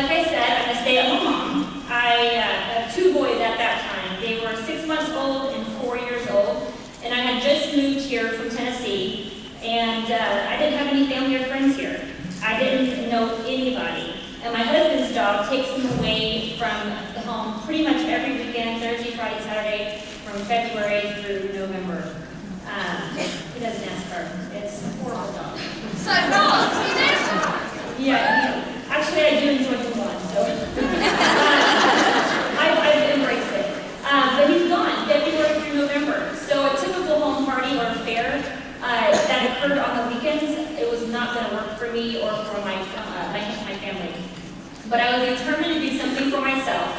Like I said, I'm a stay-at-home mom. I have two boys at that time. They were 6 months old and 4 years old, and I had just moved here from Tennessee, and I didn't have any family or friends here. I didn't know anybody. And my husband's job takes him away from the home pretty much every weekend, Thursday, Friday, Saturday, from February through November. He does NASCAR. It's a horrible job. So, Ross, you NASCAR? Yeah, actually I do enjoy the one, so I've embraced it. But he's gone, February through November. So a typical home party or fair that occurred on the weekends, it was not going to work for me or for my family. But I was determined to do something for myself.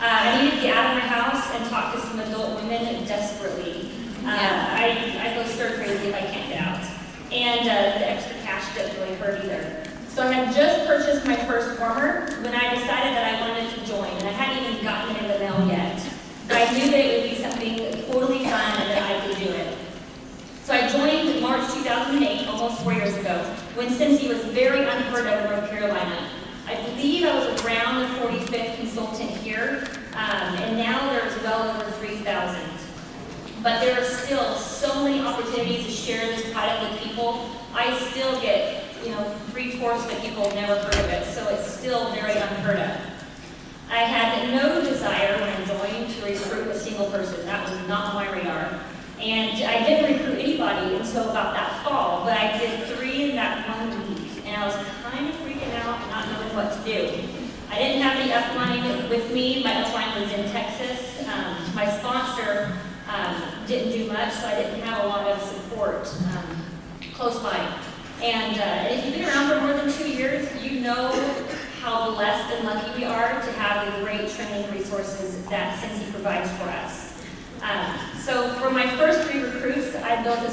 I needed to get out of my house and talk to some adult women desperately. I go stir crazy if I can't get out. And the extra cash didn't really hurt either. So I had just purchased my first farmer when I decided that I wanted to join, and I hadn't even gotten it in the mail yet. But I knew that it would be something totally fun and that I could do it. So I joined in March 2008, almost 4 years ago, when Cincy was very unheard of in North Carolina. I believe I was around the 45th consultant here, and now there's well over 3,000. But there are still so many opportunities to share this product with people. I still get, 3/4 of the people have never heard of it, so it's still very unheard of. I had no desire when I joined to recruit a single person. That was not on my radar. And I didn't recruit anybody until about that fall, but I did 3 in that 1 week, and I was kind of freaking out, not knowing what to do. I didn't have any upline with me. My upline was in Texas. My sponsor didn't do much, so I didn't have a lot of support close by. And if you've been around for more than 2 years, you know how blessed and lucky we are to have the great training resources that Cincy provides for us. So for my first 3 recruits, I built a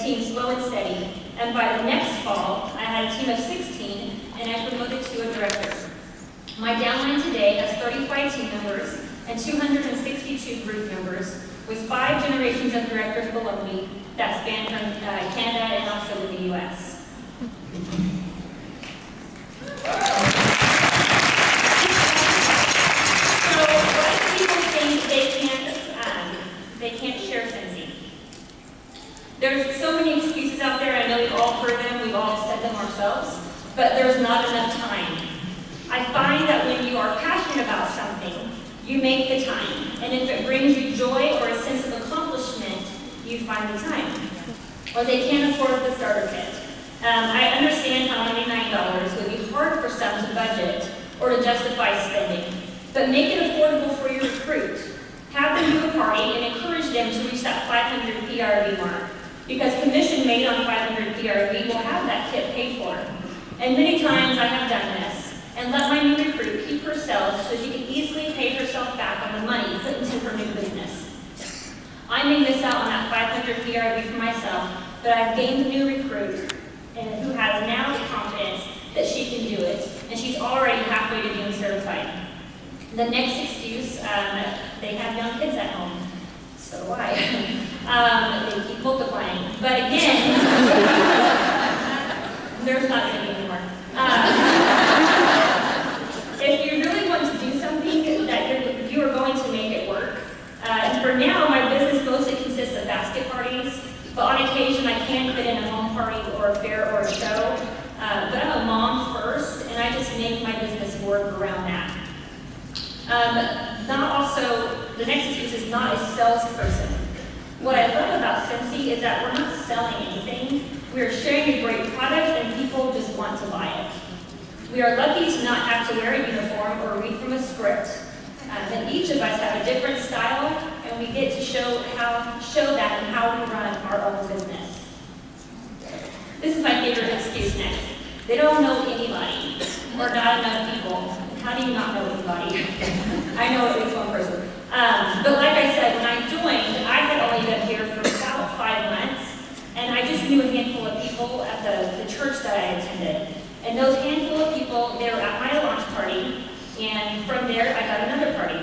team slow and steady. And by the next fall, I had a team of 16, and I promoted to a director. My downline today has 35 team members and 262 group members, with 5 generations of directors below me that span from Canada and also in the U.S. So what if people think they can't share Cincy? There's so many excuses out there. I know we've all heard them, we've all said them ourselves, but there's not enough time. I find that when you are passionate about something, you make the time. And if it brings you joy or a sense of accomplishment, you find the time. Or they can't afford the starter kit. I understand how $99 would be hard for some to budget or to justify spending, but make it affordable for your recruit. Have them do a party and encourage them to reach that 500 PRV mark, because commission made on 500 PRV will have that kit paid for. And many times I have done this and let my new recruit keep herself so she can easily pay herself back on the money put into her new business. I may miss out on that 500 PRV for myself, but I've gained a new recruit and who has now the confidence that she can do it, and she's already halfway to being certified. The next excuse, they have young kids at home. So do I. They keep multiplying. But again, there's not going to be any more. If you really want to do something, that you are going to make it work. And for now, my business mostly consists of basket parties, but on occasion I can fit in a home party or a fair or a show. But I'm a mom first, and I just make my business work around that. The next excuse is not a salesperson. What I love about Cincy is that we're not selling anything. We are sharing a great product, and people just want to buy it. We are lucky to not have to wear a uniform or read from a script. And each of us have a different style, and we get to show that in how we run our own business. This is my favorite excuse next. They don't know anybody, or not enough people. How do you not know anybody? I know at least one person. But like I said, when I joined, I had only been here for about 5 months, and I just knew a handful of people at the church that I attended. And those handful of people, they were at my launch party, and from there I got another party.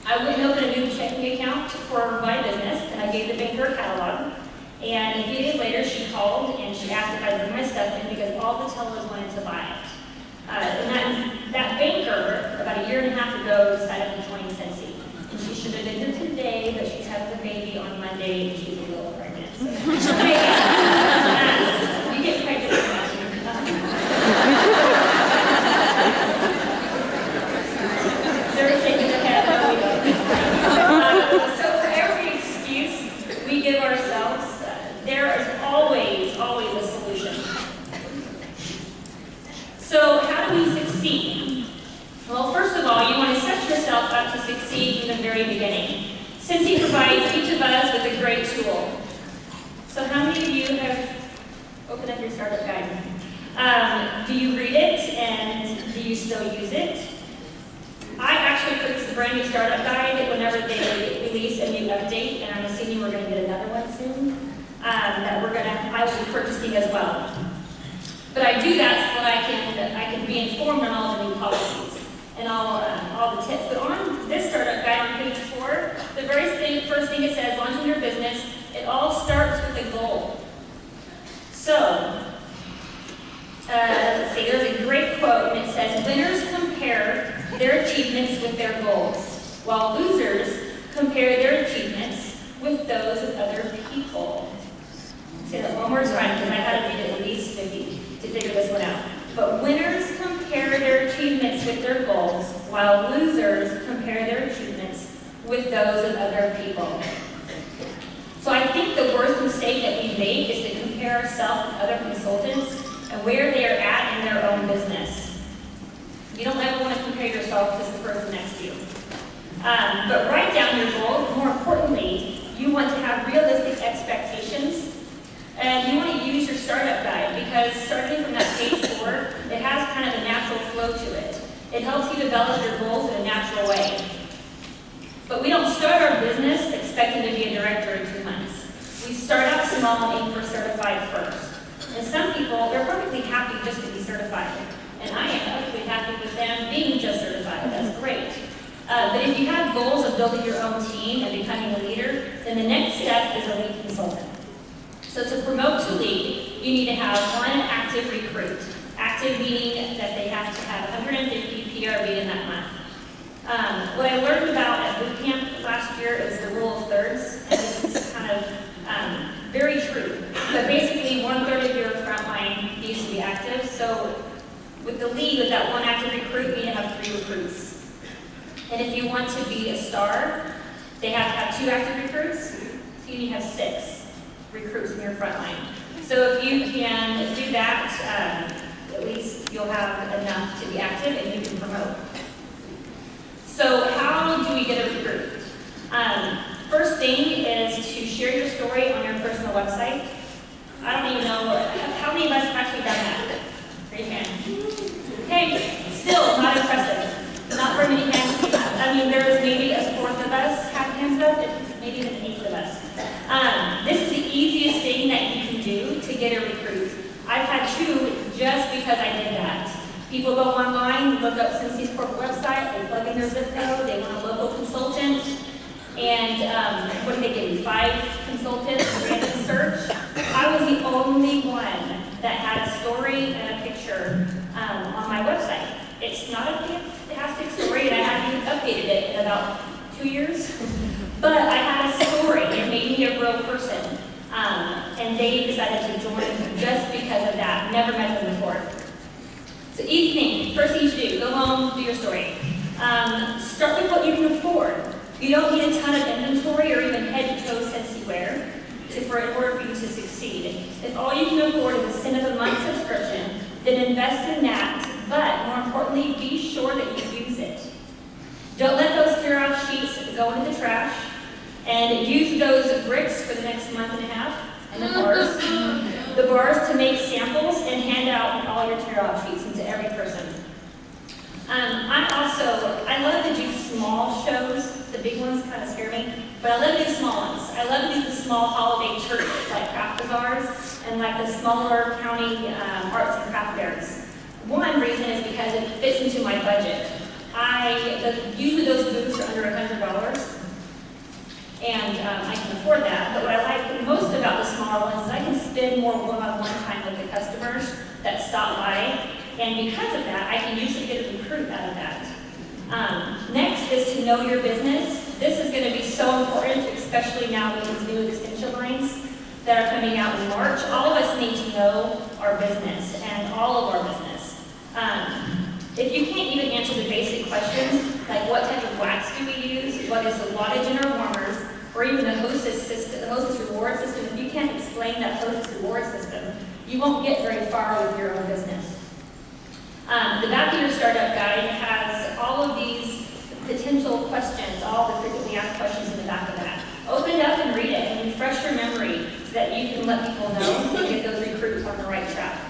I went and opened a new checking account for my business, and I gave the banker a catalog. And a few days later, she called and she asked if I'd bring my stuff in because all the tellers wanted to buy it. And that that banker, about a year and a half ago, decided to join Scentsy. And she should have been here today, but she's having a baby on Monday, and she's a little pregnant. So you get pregnant when they're taking the head, no, we don't. So for every excuse we give ourselves, there is always a solution. So how do we succeed? Well, first of all, you want to set yourself up to succeed from the very beginning. Scentsy provides each of us with a great tool. So how many of you have opened up your startup guide? Do you read it and do you still use it? I actually purchased the brand new startup guide whenever they release a new update, and I'm assuming we're going to get another one soon that I will be purchasing as well. But I do that so that I can be informed on all the new policies and all the tips. But on this startup guide on page 4, the very first thing it says, launching your business, it all starts with a goal. So, let's see, there's a great quote, and it says, winners compare their achievements with their goals, while losers compare their achievements with those of other people. I'll say that one more time, because I had to read it at least 50 to figure this one out. But winners compare their achievements with their goals, while losers compare their achievements with those of other people. So I think the worst mistake that we make is to compare ourselves with other consultants and where they are at in their own business. You don't ever want to compare yourself to the person next to you. But write down your goal. More importantly, you want to have realistic expectations. And you want to use your startup guide, because starting from that page 4, it has kind of a natural flow to it. It helps you develop your goals in a natural way. But we don't start our business expecting to be a director in 2 months. We start out small and aim for certified first. And some people, they're perfectly happy just to be certified. And I am perfectly happy with them being just certified. That's great. But if you have goals of building your own team and becoming a leader, then the next step is a lead consultant. So to promote to lead, you need to have one active recruit. Active meaning that they have to have 150 PRV in that month. What I learned about at boot camp last year is the rule of thirds, and this is kind of very true. But basically, 1/3 of your frontline needs to be active. So with the lead, with that one active recruit, you need to have 3 recruits. And if you want to be a star, they have to have 2 active recruits, so you need to have 6 recruits in your front line. So if you can do that, at least you'll have enough to be active and you can promote. So how do we get a recruit? First thing is to share your story on your personal website. I don't even know, how many of us have actually done that? Raise your hand. Okay, still not impressive. Not very many hands. I mean, there's maybe a 4th of us have hands up, maybe even 1/8 of us. This is the easiest thing that you can do to get a recruit. I've had 2 just because I did that. People go online, look up Scentsy's corporate website, they plug in their zip code, they want a local consultant, and what did they give me? 5 consultants, random search. I was the only one that had a story and a picture on my website. It's not a fantastic story, and I haven't updated it in about 2 years. But I had a story, it made me a real person. And they decided to join just because of that. Never met them before. So evening, first thing you should do, go home, do your story. Start with what you can afford. You don't need a ton of inventory or even head-to-toe Scentsy wear in order for you to succeed. If all you can afford is a cent of a month subscription, then invest in that. But more importantly, be sure that you use it. Don't let those tear-off sheets go into the trash, and use those bricks for the next month and a half, and the bars to make samples and hand out all your tear-off sheets into every person. I love to do small shows. The big ones kind of scare me, but I love to do small ones. I love to do the small holiday church, like craft bazaars, and like the smaller county arts and craft fairs. One reason is because it fits into my budget. Usually those booths are under $100, and I can afford that. But what I like most about the smaller ones is I can spend more one-on-one time with the customers that stop by And because of that, I can usually get a recruit out of that. Next is to know your business. This is going to be so important, especially now with these new extension lines that are coming out in March. All of us need to know our business and all of our business. If you can't even answer the basic questions, like what type of wax do we use, what is the wattage in our warmers, or even the hostess system, the hostess reward system, if you can't explain that hostess reward system, you won't get very far with your own business. The back of your startup guide has all of these potential questions, all the frequently asked questions in the back of that. Open it up and read it and refresh your memory so that you can let people know and get those recruits on the right track.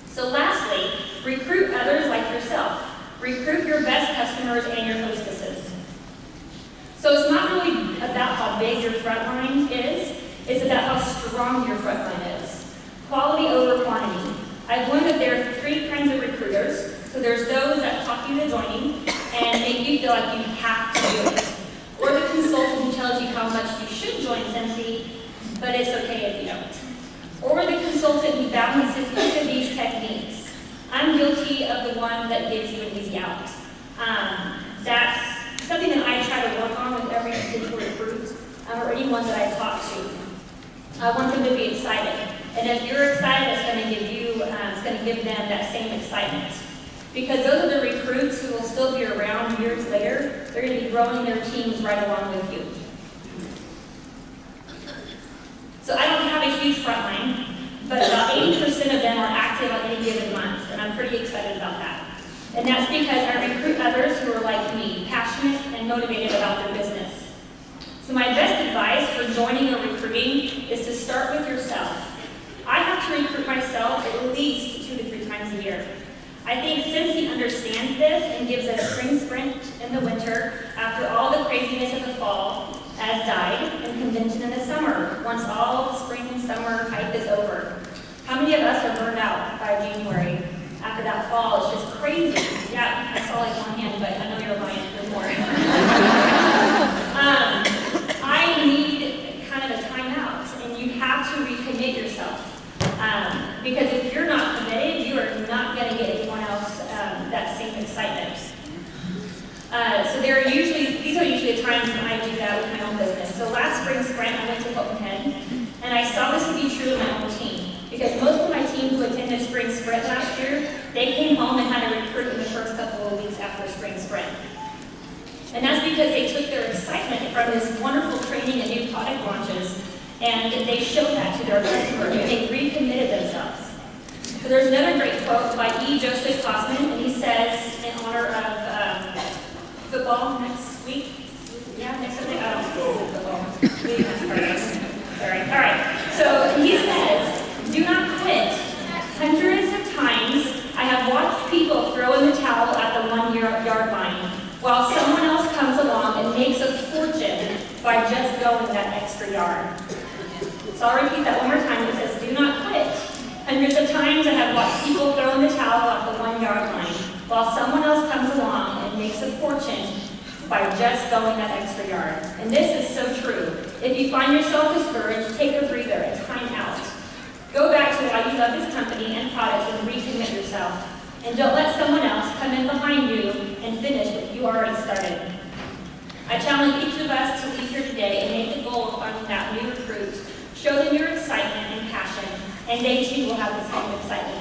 So lastly, recruit others like yourself. Recruit your best customers and your hostesses. So it's not really about how big your front line is, it's about how strong your front line is. Quality over quantity. I've learned that there are 3 kinds of recruiters. So there's those that talk you to joining and make you feel like you have to do it. Or the consultant who tells you how much you should join Sensi, but it's okay if you don't. Or the consultant who balances each of these techniques. I'm guilty of the one that gives you an easy out. That's something that I try to work on with every potential recruit or anyone that I talk to. I want them to be excited. And if you're excited, it's going to give you, it's going to give them that same excitement. Because those are the recruits who will still be around years later. They're going to be growing their teams right along with you. So I don't have a huge front line, but about 80% of them are active on any given month, and I'm pretty excited about that. And that's because I recruit others who are like me, passionate and motivated about their business. So my best advice for joining or recruiting is to start with yourself. I have to recruit myself at least 2 to 3 times a year. I think Sensi understands this and gives us spring sprint in the winter after all the craziness of the fall has died and convention in the summer, once all the spring and summer hype is over. How many of us are burned out by January after that fall? It's just crazy. Yeah, I saw like one hand, but I know you're lying for more. I need kind of a timeout, and you have to recommit yourself. Because if you're not committed, you are not going to get anyone else that same excitement. So these are usually the times when I do that with my own business. So last spring sprint, I went to Hilton Head, and I saw this to be true in my own team. Because most of my team who attended spring sprint last year, they came home and had a recruit in the first couple of weeks after spring sprint. And that's because they took their excitement from this wonderful training and new product launches, and they showed that to their customers, and they recommitted themselves. So there's another great quote by E. Joseph Kosman, and he says, in honor of football next week. Yeah, next Sunday. Football. Sorry. All right. So he says, "Do not quit. Hundreds of times I have watched people throw in the towel at the 1-yard line, while someone else comes along and makes a fortune by just going that extra yard." So I'll repeat that one more time. It says, "Do not quit. Hundreds of times I have watched people throw in the towel at the 1-yard line, while someone else comes along and makes a fortune by just going that extra yard." And this is so true. If you find yourself discouraged, take a breather and time out. Go back to why you love this company and products and recommit yourself. And don't let someone else come in behind you and finish what you already started. I challenge each of us to leave here today and make the goal of finding that new recruit. Show them your excitement and passion, and they too will have the same excitement.